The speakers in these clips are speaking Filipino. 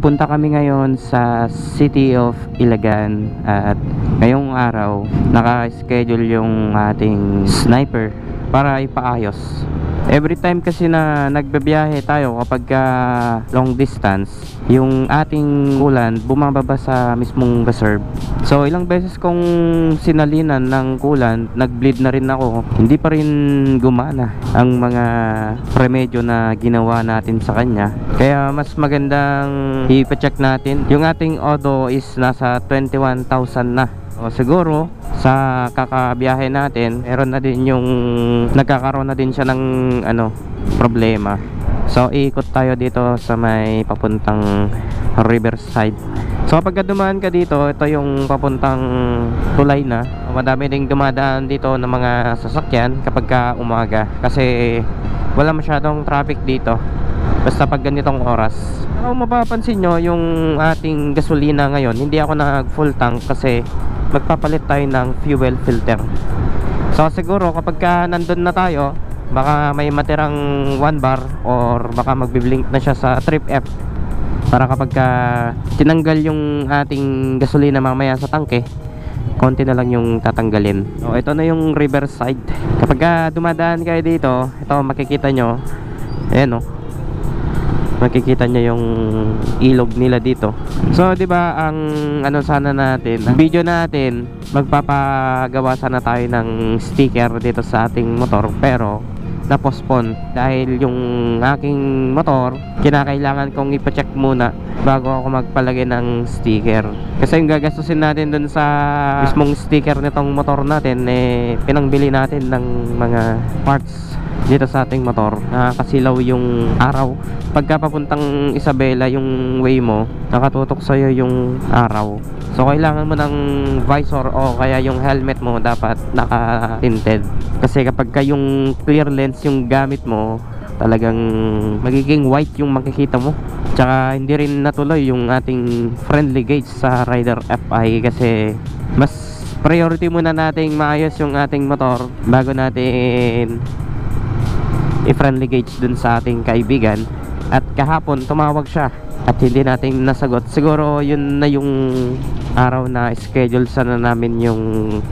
Pupunta kami ngayon sa City of Ilagan at ngayong araw naka-schedule yung ating sniper para ipaayos. Every time kasi na nagbabiyahe tayo kapag long distance, yung ating coolant bumababa sa mismong reserve. So ilang beses kong sinalinan ng coolant, nag-bleed na rin ako. Hindi pa rin gumana ang mga remedyo na ginawa natin sa kanya. Kaya mas magandang ipa-check natin. Yung ating Odo is nasa 21,000 na. O siguro sa kakabiyahe natin, meron na din yung nagkakaroon na din siya ng problema. So ikot tayo dito sa may papuntang Riverside. So kapag dumaan ka dito, ito yung papuntang tulay na. Madami ding dumadaan dito ng mga sasakyan kapag umaga kasi wala masyadong traffic dito basta pag ganitong oras. Kung mapapansin nyo yung ating gasolina ngayon, hindi ako nag full tank kasi magpapalit tayo ng fuel filter. So siguro kapag nandun na tayo, baka may matirang 1 bar or baka magbiblink na siya sa trip F para kapag tinanggal yung ating gasolina mamaya sa tangke, konti na lang yung tatanggalin. So ito na yung Riverside. Kapag dumadaan kayo dito, ito makikita nyo, ayan makikita nyo yung ilog nila dito. So di ba ang sana natin, ang video natin, magpapagawa sana tayo ng sticker dito sa ating motor, pero na-postpone dahil yung aking motor kinakailangan kong ipa-check muna bago ako magpalagay ng sticker. Kasi yung gagastusin natin dun sa mismong sticker nitong motor natin, pinangbili natin ng mga parts dito sa ating motor. Nakakasilaw yung araw pagka papuntang Isabela, yung way mo nakatutok sa'yo yung araw. So kailangan mo ng visor o kaya yung helmet mo dapat naka-tinted, kasi kapag yung clear lens yung gamit mo, talagang magiging white yung makikita mo. Tsaka hindi rin natuloy yung ating friendly gauge sa Rider FI kasi mas priority muna nating maayos yung ating motor bago natin i-friendly gauge dun sa ating kaibigan. At kahapon tumawag siya at hindi natin nasagot. Siguro yun na yung araw na schedule sana namin yung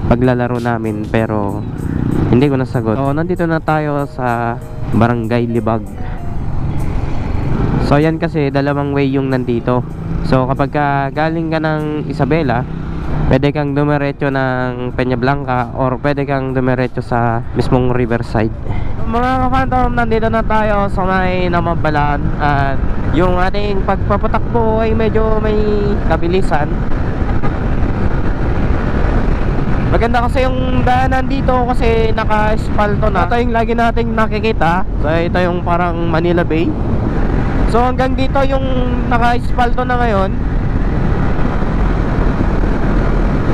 paglalaro namin, pero hindi ko nasagot. So nandito na tayo sa Barangay Libag. So yan kasi dalawang way yung nandito. So kapag galing ka ng Isabela, pwede kang dumiretso ng Peña Blanca or pwede kang dumiretso sa mismong Riverside. Mga ka-phantom, nandito na tayo sa may Namabalaan at yung ating pagpapatakbo ay medyo may kabilisan. Maganda kasi yung daanan dito kasi naka-espalto na. Ito yung lagi nating nakikita. So ito yung parang Manila Bay. So hanggang dito yung naka-espalto na ngayon.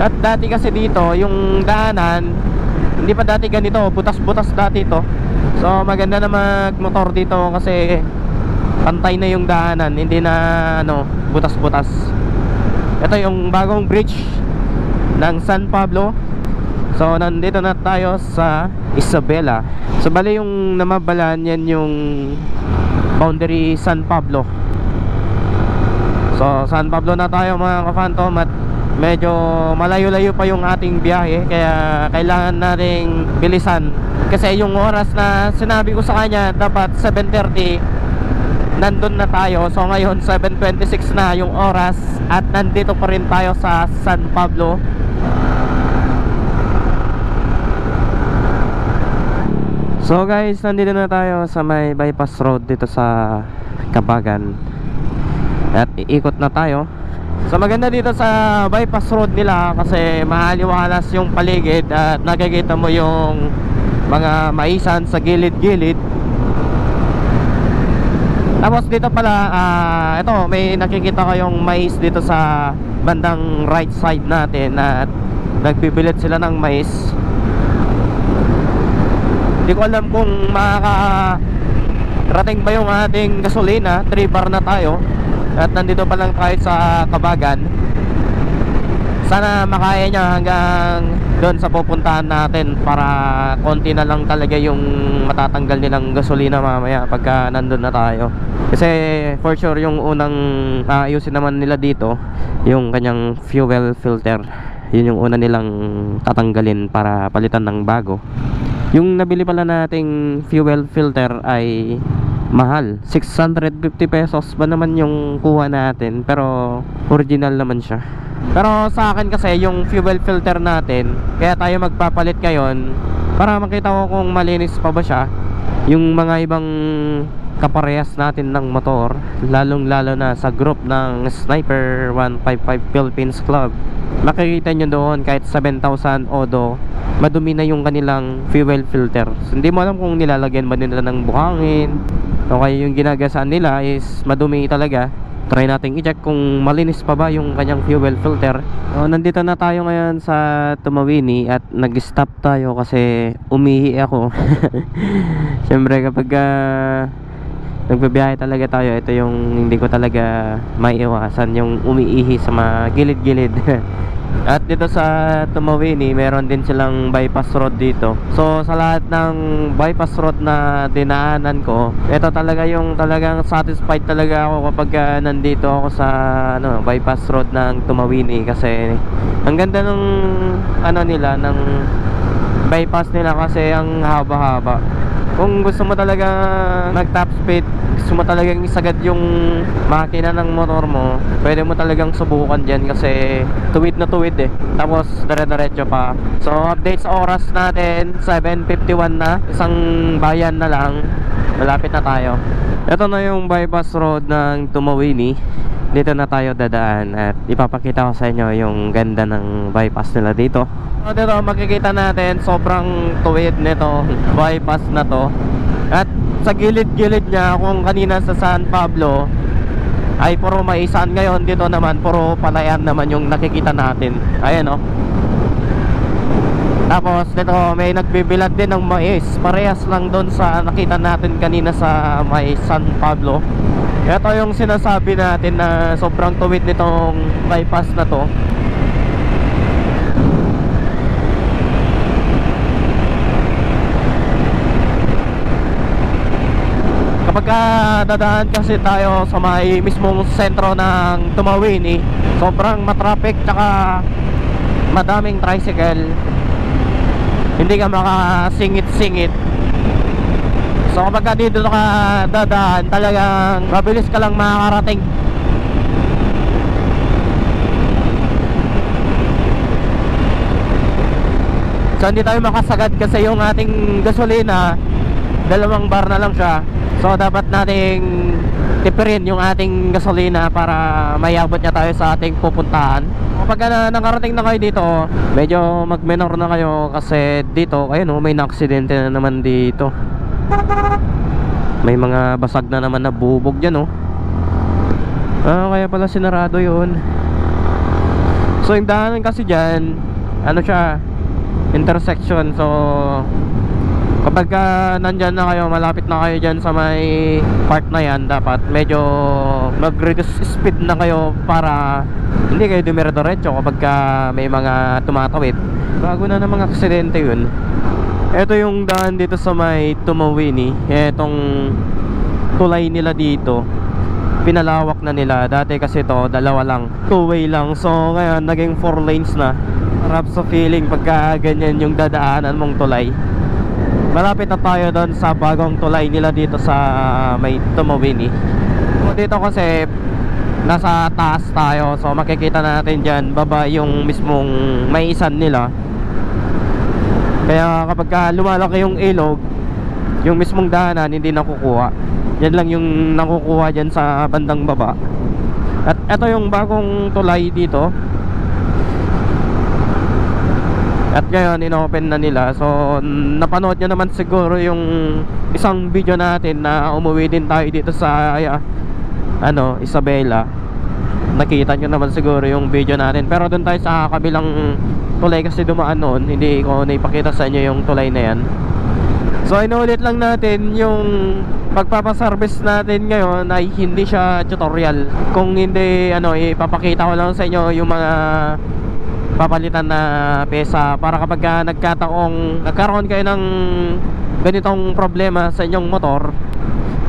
At dati kasi dito yung daanan, hindi pa dati ganito, butas-butas dati ito. So maganda na magmotor dito kasi pantay na yung daanan, hindi na butas-butas. Ito yung bagong bridge ng San Pablo. So nandito na tayo sa Isabela. So bali yung Namabalaan, yan yung boundary San Pablo. So San Pablo na tayo mga ka-phantom at medyo malayo-layo pa yung ating biyahe, kaya kailangan nating bilisan kasi yung oras na sinabi ko sa kanya dapat 7:30 nandun na tayo. So ngayon 7:26 na yung oras at nandito pa rin tayo sa San Pablo. So guys, nandito na tayo sa may bypass road dito sa Kabagan at iikot na tayo. So maganda dito sa bypass road nila kasi mahaliwalas yung paligid at nakikita mo yung mga maisan sa gilid-gilid. Tapos dito pala, ito may nakikita kayong mais dito sa bandang right side natin at nagbibilit sila ng mais. Hindi ko alam kung makakarating ba yung ating gasolina. 3 bar na tayo at nandito pa lang tayo sa Kabagan. Sana makaya niya hanggang doon sa pupuntahan natin para konti na lang talaga yung matatanggal nilang gasolina mamaya pagka nandun na tayo. Kasi for sure yung unang ayusin naman nila dito yung kanyang fuel filter. Yun yung una nilang tatanggalin para palitan ng bago. Yung nabili pala nating fuel filter ay mahal, 650 pesos ba naman yung kuha natin, pero original naman siya. Pero sa akin kasi yung fuel filter natin, kaya tayo magpapalit ngayon para makita ko kung malinis pa ba siya. Yung mga ibang kaparehas natin ng motor, lalong lalo na sa group ng Sniper 155 Philippines Club, makikita nyo doon kahit 7,000 odo, madumi na yung kanilang fuel filter. So, hindi mo alam kung nilalagyan ba nila ng buhangin o kaya yung ginagasaan nila is madumi talaga. Try natin i-check kung malinis pa ba yung kanyang fuel filter. So, nandito na tayo ngayon sa Tumawini at nag-stop tayo kasi umihi ako. Siyempre kapag nagbibiyahe talaga tayo, ito yung hindi ko talaga maiiwasan, yung umiihi sa mga gilid-gilid. At dito sa Tumawini, meron din silang bypass road dito. So sa lahat ng bypass road na dinaanan ko, ito talaga yung talagang satisfied talaga ako kapag nandito ako sa bypass road ng Tumawini. Kasi ang ganda ng nila, ng bypass nila, kasi ang haba-haba. Kung gusto mo talaga nag top speed, gusto mo talagang isagad yung makina ng motor mo, pwede mo talagang subukan dyan kasi tuwid na tuwid tapos dire-diretso pa. So update sa oras natin, 7:51 na, isang bayan na lang, malapit na tayo. Ito na yung bypass road ng Tumawini. Dito na tayo dadaan at ipapakita ko sa inyo yung ganda ng bypass nila dito. So dito makikita natin sobrang tuwid nito bypass na to. At sa gilid-gilid niya, kung kanina sa San Pablo ay puro maisan, ngayon dito naman puro palayan naman yung nakikita natin. Ayan Tapos dito may nagbibilad din ng mais, parehas lang doon sa nakita natin kanina sa may San Pablo. Ito yung sinasabi natin na sobrang tuwid nitong bypass na to. Kapag dadaan kasi tayo sa may mismong sentro ng Tumawini, sobrang matraffic tsaka madaming tricycle, hindi ka makasingit-singit. So kapag dito ka dadaan, talagang mabilis ka lang makakarating. So hindi tayo makasagad kasi yung ating gasolina, 2 bar na lang siya. So dapat nating tipirin yung ating gasolina para mayabot niya tayo sa ating pupuntahan. Kapag nakarating na kayo dito, medyo mag-menor na kayo kasi dito, ayun may na-aksidente na naman dito. May mga basag na naman na bubog dyan kaya pala sinarado yun. So yung daanan kasi dyan, siya, intersection. So kapag nandyan na kayo, malapit na kayo dyan sa may part na yan, dapat medyo mag-reduce speed na kayo para hindi kayo dumire-diretso kapag may mga tumatawid. Bago na ng mga aksidente yun. Ito yung daan dito sa may Tumawini. Etong tulay nila dito, pinalawak na nila. Dati kasi ito, 2 lang, 2-way lang. So ngayon naging 4 lanes na. Harap sa feeling pagka ganyan yung dadaanan mong tulay. Malapit na tayo doon sa bagong tulay nila dito sa may Tumawini. So dito kasi nasa taas tayo, so makikita natin dyan baba yung mismong maisan nila. Kaya kapag lumalaki yung ilog, yung mismong daanan hindi nakukuha. Yan lang yung nakukuha dyan sa bandang baba. At ito yung bagong tulay dito. At ngayon inopen na nila. So napanood nyo naman siguro yung isang video natin na umuwi din tayo dito sa Isabela. Nakita nyo naman siguro yung video natin. Pero doon tayo sa kabilang tulay kasi dumaan noon, hindi ko naipakita sa inyo yung tulay na yan. So inulit lang natin yung pagpapaservice natin ngayon ay hindi siya tutorial. Kung hindi ipapakita ko lang sa inyo yung mga papalitan na pyesa para kapag nagkaroon kayo ng ganitong problema sa inyong motor,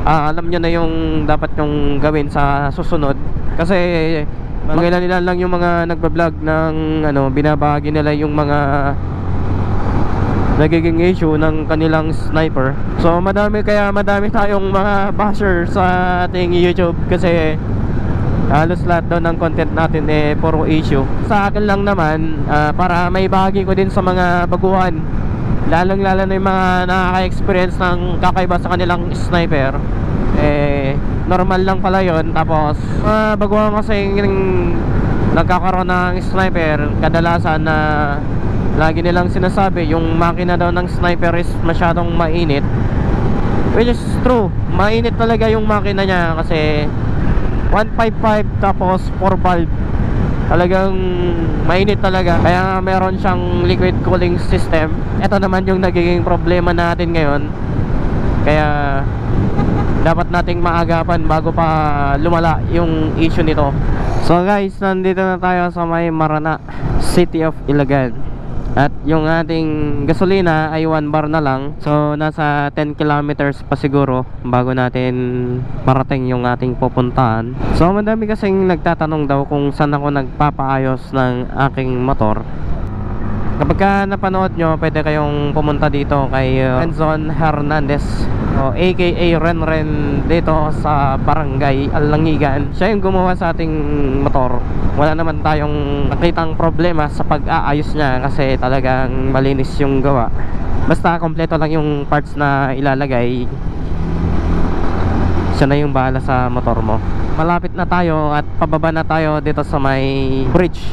alam nyo na yung dapat yung gawin sa susunod. Kasi mangilan-ilan lang yung mga nagbablog ng ano, binabahagi nila yung mga nagiging issue ng kanilang sniper. So madami tayong mga basher sa ating YouTube kasi halos lahat daw ng content natin puro issue. Sa akin lang naman, para may bahagi ko din sa mga baguhan, lalong lalo na yung mga nakaka-experience ng kakaiba sa kanilang sniper. Normal lang pala yon. Tapos baguhan kasi nagkakaroon ng sniper, kadalasan na lagi nilang sinasabi yung makina daw ng sniper is masyadong mainit, which is true. Mainit talaga yung makina niya kasi 155 tapos 4 valve, talagang mainit talaga. Kaya meron siyang liquid cooling system. Ito naman yung nagiging problema natin ngayon, kaya dapat nating maagapan bago pa lumala yung issue nito. So guys, nandito na tayo sa may Marana, City of Ilagan. At yung ating gasolina ay 1 bar na lang. So nasa 10 kilometers pa siguro bago natin marating yung ating pupuntahan. So madami kasing nagtatanong daw kung saan ako nagpapaayos ng aking motor. Kapag ka napanood nyo, pwede kayong pumunta dito kay Renzon Hernandez, aka Renren, dito sa Barangay Alangigan. Siya yung gumawa sa ating motor. Wala naman tayong nakitang problema sa pag-aayos niya kasi talagang malinis yung gawa. Basta kompleto lang yung parts na ilalagay, siya na yung bahala sa motor mo. Malapit na tayo at pababa na tayo dito sa may bridge.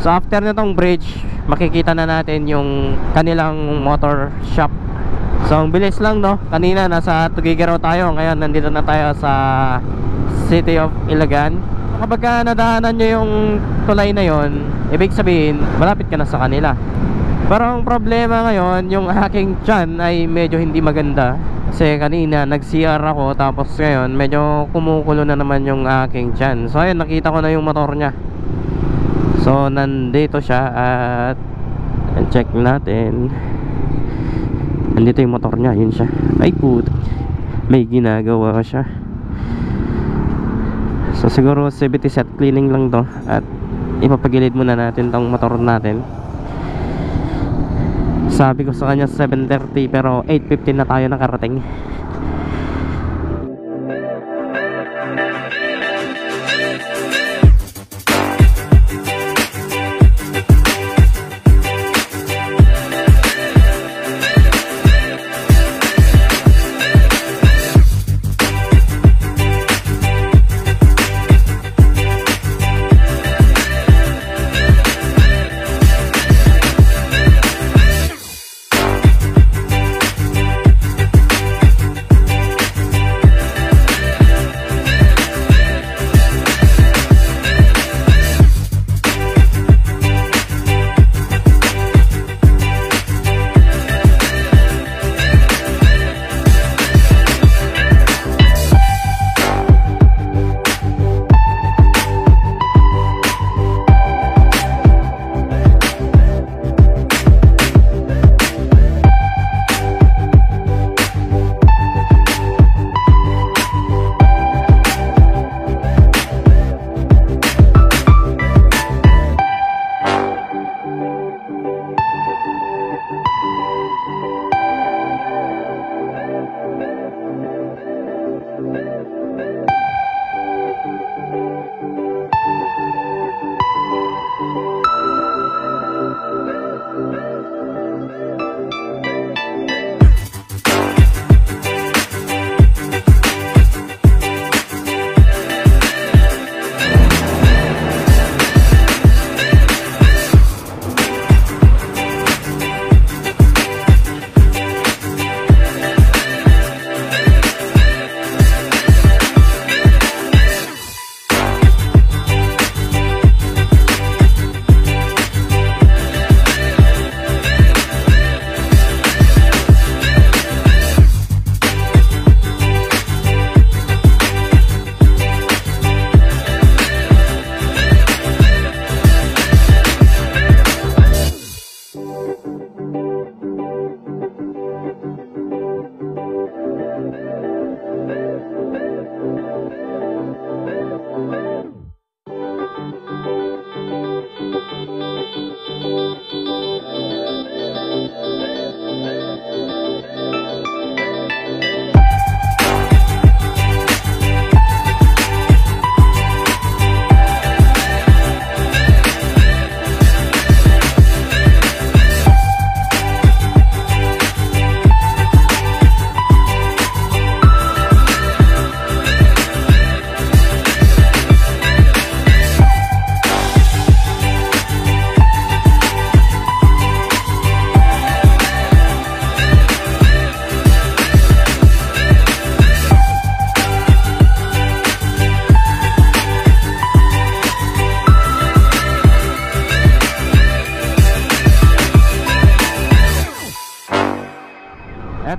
So after nitong bridge, makikita na natin yung kanilang motor shop. So ang bilis lang, no? Kanina nasa Tuguegarao tayo, ngayon nandito na tayo sa City of Ilagan. Kapag nadaanan nyo yung tulay na yon, ibig sabihin malapit ka na sa kanila. Pero ang problema ngayon, yung aking tiyan ay medyo hindi maganda. Kasi kanina nag-CR ako, tapos ngayon medyo kumukulo na naman yung aking tiyan. So ayun, nakita ko na yung motor niya. So nandito siya at check natin. Nandito yung motor niya, yun siya. Ay put, may ginagawa siya. So siguro 70 set cleaning lang to. At ipapagilid muna natin tong motor natin. Sabi ko sa kanya 7:30 pero 8:15 na tayo nakarating.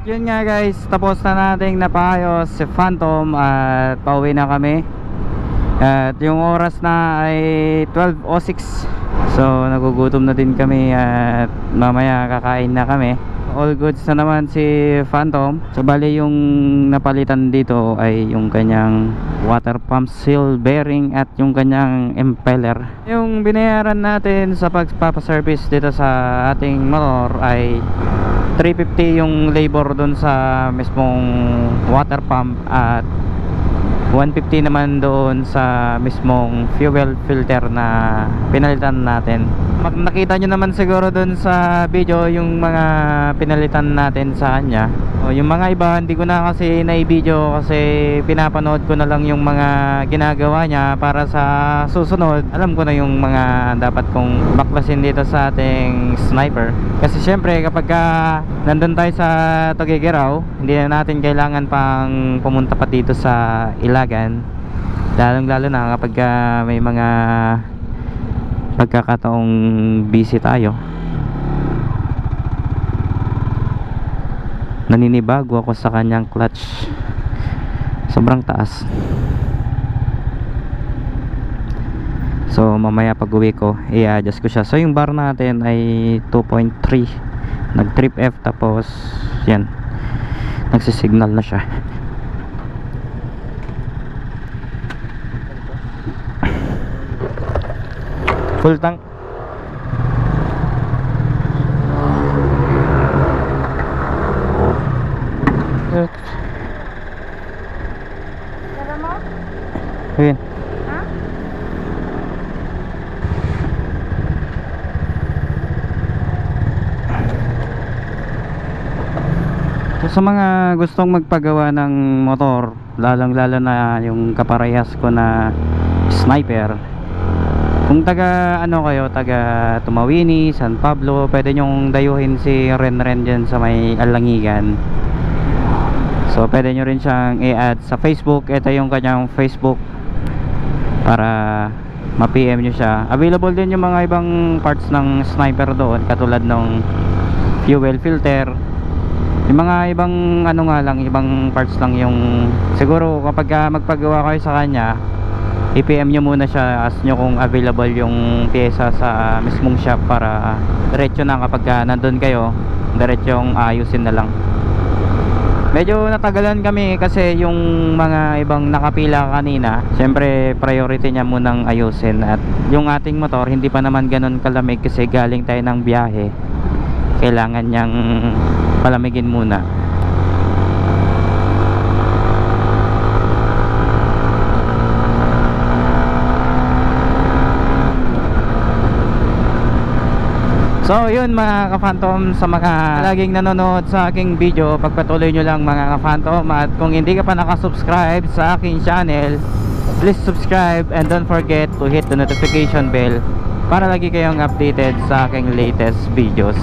yun nga guys, tapos na nating napayos si Phantom at pauwi na kami. At yung oras na ay 12:06. So nagugutom na din kami at mamaya kakain na kami. All goods na naman si Phantom. So bali yung napalitan dito ay yung kanyang water pump seal bearing at yung kanyang impeller. Yung binayaran natin sa pagpapaservice dito sa ating motor ay 350 yung labor dun sa mismong water pump at 150 naman doon sa mismong fuel filter na pinalitan natin. Nakita nyo naman siguro doon sa video yung mga pinalitan natin sa kanya. Yung mga iba hindi ko na kasi na-video kasi pinapanood ko na lang yung mga ginagawa niya para sa susunod. Alam ko na yung mga dapat kong baklasin dito sa ating sniper. Kasi syempre kapag nandun tayo sa Tuguegarao, hindi na natin kailangan pang pumunta pa dito sa Ilagan. Lalong-lalo na kapag may mga pagkakataong busy tayo. Naninibago ako sa kanyang clutch, sobrang taas. So mamaya pag uwi ko i-adjust ko siya. So yung bar natin ay 2.3, nag trip F, tapos yan, nagsisignal na siya. Full tank. Tara mo? Ayun. Ha? So, sa mga gustong magpagawa ng motor, lalong-lalo na yung kaparehas ko na sniper, kung taga taga Tumawini, San Pablo, pwede nyong dayuhin si Renren dyan sa may Alangigan. So pwede nyo rin siyang i-add sa Facebook. Ito yung kanyang Facebook para ma-PM nyo siya. Available din yung mga ibang parts ng sniper doon, katulad ng fuel filter. Yung mga ibang ibang parts lang yung siguro kapag magpagawa kayo sa kanya, i-PM nyo muna siya, ask nyo kung available yung pyesa sa mismong shop para diretso na kapag nandun kayo, diretsong ayusin na lang. Medyo natagalan kami kasi yung mga ibang nakapila kanina, syempre priority niya munang ayusin. At yung ating motor hindi pa naman ganun kalamig kasi galing tayo ng biyahe, kailangan niyang palamigin muna. So yun mga ka-Phantom, sa mga laging nanonood sa aking video, pagpatuloy nyo lang mga ka-Phantom. At kung hindi ka pa nakasubscribe sa aking channel, please subscribe and don't forget to hit the notification bell para lagi kayong updated sa aking latest videos.